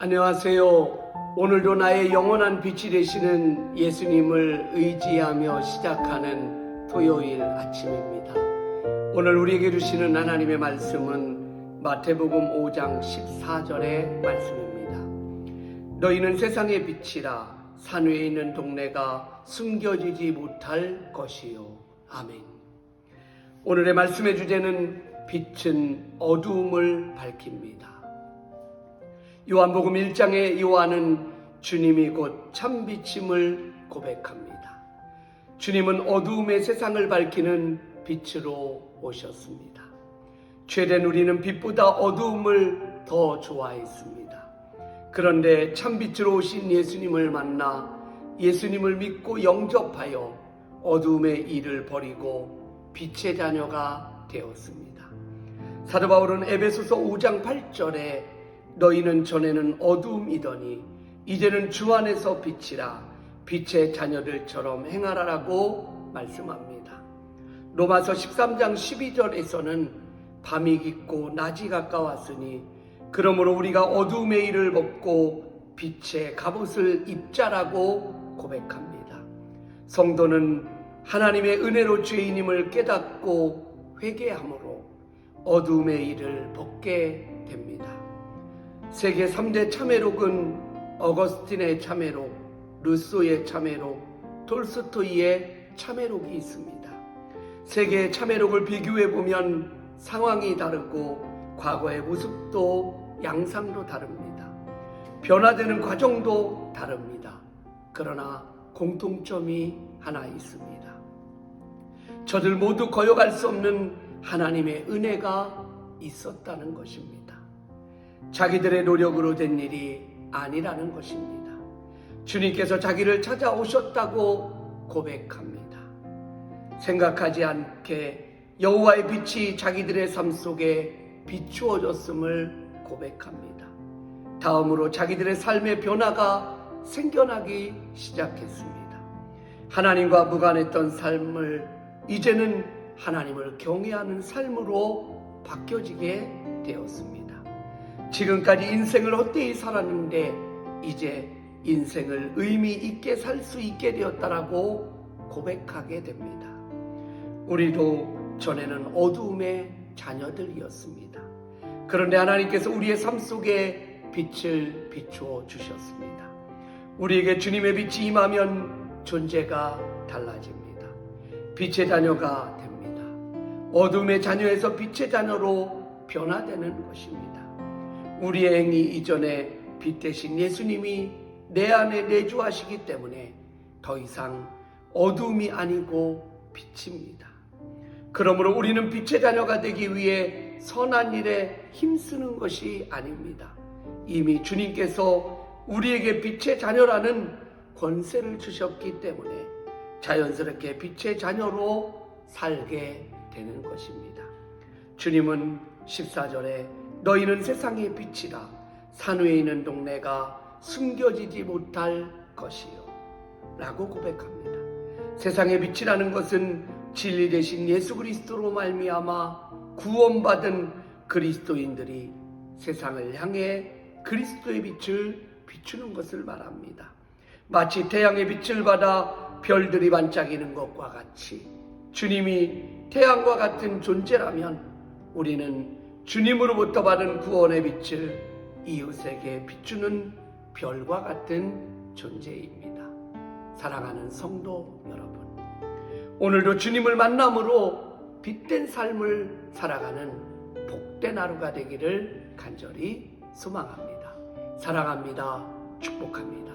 안녕하세요. 오늘도 나의 영원한 빛이 되시는 예수님을 의지하며 시작하는 토요일 아침입니다. 오늘 우리에게 주시는 하나님의 말씀은 마태복음 5장 14절의 말씀입니다. 너희는 세상의 빛이라. 산 위에 있는 동네가 숨겨지지 못할 것이요. 아멘. 오늘의 말씀의 주제는 빛은 어두움을 밝힙니다. 요한복음 1장의 요한은 주님이 곧 참빛임을 고백합니다. 주님은 어두움의 세상을 밝히는 빛으로 오셨습니다. 죄된 우리는 빛보다 어두움을 더 좋아했습니다. 그런데 참빛으로 오신 예수님을 만나 예수님을 믿고 영접하여 어두움의 일을 버리고 빛의 자녀가 되었습니다. 사도 바울은 에베소서 5장 8절에 너희는 전에는 어두움이더니 이제는 주 안에서 빛이라. 빛의 자녀들처럼 행하라라고 말씀합니다. 로마서 13장 12절에서는 밤이 깊고 낮이 가까웠으니 그러므로 우리가 어두움의 일을 벗고 빛의 갑옷을 입자라고 고백합니다. 성도는 하나님의 은혜로 죄인임을 깨닫고 회개함으로 어두움의 일을 벗게 됩니다. 세계 3대 참회록은 어거스틴의 참회록, 루소의 참회록, 톨스토이의 참회록이 있습니다. 세계의 참회록을 비교해보면 상황이 다르고 과거의 모습도 양상도 다릅니다. 변화되는 과정도 다릅니다. 그러나 공통점이 하나 있습니다. 저들 모두 거역할 수 없는 하나님의 은혜가 있었다는 것입니다. 자기들의 노력으로 된 일이 아니라는 것입니다. 주님께서 자기를 찾아오셨다고 고백합니다. 생각하지 않게 여호와의 빛이 자기들의 삶 속에 비추어졌음을 고백합니다. 다음으로 자기들의 삶의 변화가 생겨나기 시작했습니다. 하나님과 무관했던 삶을 이제는 하나님을 경외하는 삶으로 바뀌어지게 되었습니다. 지금까지 인생을 헛되이 살았는데 이제 인생을 의미 있게 살 수 있게 되었다라고 고백하게 됩니다. 우리도 전에는 어두움의 자녀들이었습니다. 그런데 하나님께서 우리의 삶 속에 빛을 비추어 주셨습니다. 우리에게 주님의 빛이 임하면 존재가 달라집니다. 빛의 자녀가 됩니다. 어둠의 자녀에서 빛의 자녀로 변화되는 것입니다. 우리의 행위 이전에 빛 대신 예수님이 내 안에 내주하시기 때문에 더 이상 어둠이 아니고 빛입니다. 그러므로 우리는 빛의 자녀가 되기 위해 선한 일에 힘쓰는 것이 아닙니다. 이미 주님께서 우리에게 빛의 자녀라는 권세를 주셨기 때문에 자연스럽게 빛의 자녀로 살게 되는 것입니다. 주님은 14절에 너희는 세상의 빛이라. 산 위에 있는 동네가 숨겨지지 못할 것이요 라고 고백합니다. 세상의 빛이라는 것은 진리 되신 예수 그리스도로 말미암아 구원받은 그리스도인들이 세상을 향해 그리스도의 빛을 비추는 것을 말합니다. 마치 태양의 빛을 받아 별들이 반짝이는 것과 같이 주님이 태양과 같은 존재라면 우리는 주님으로부터 받은 구원의 빛을 이웃에게 비추는 별과 같은 존재입니다. 사랑하는 성도 여러분, 오늘도 주님을 만남으로 빛된 삶을 살아가는 복된 하루가 되기를 간절히 소망합니다. 사랑합니다. 축복합니다.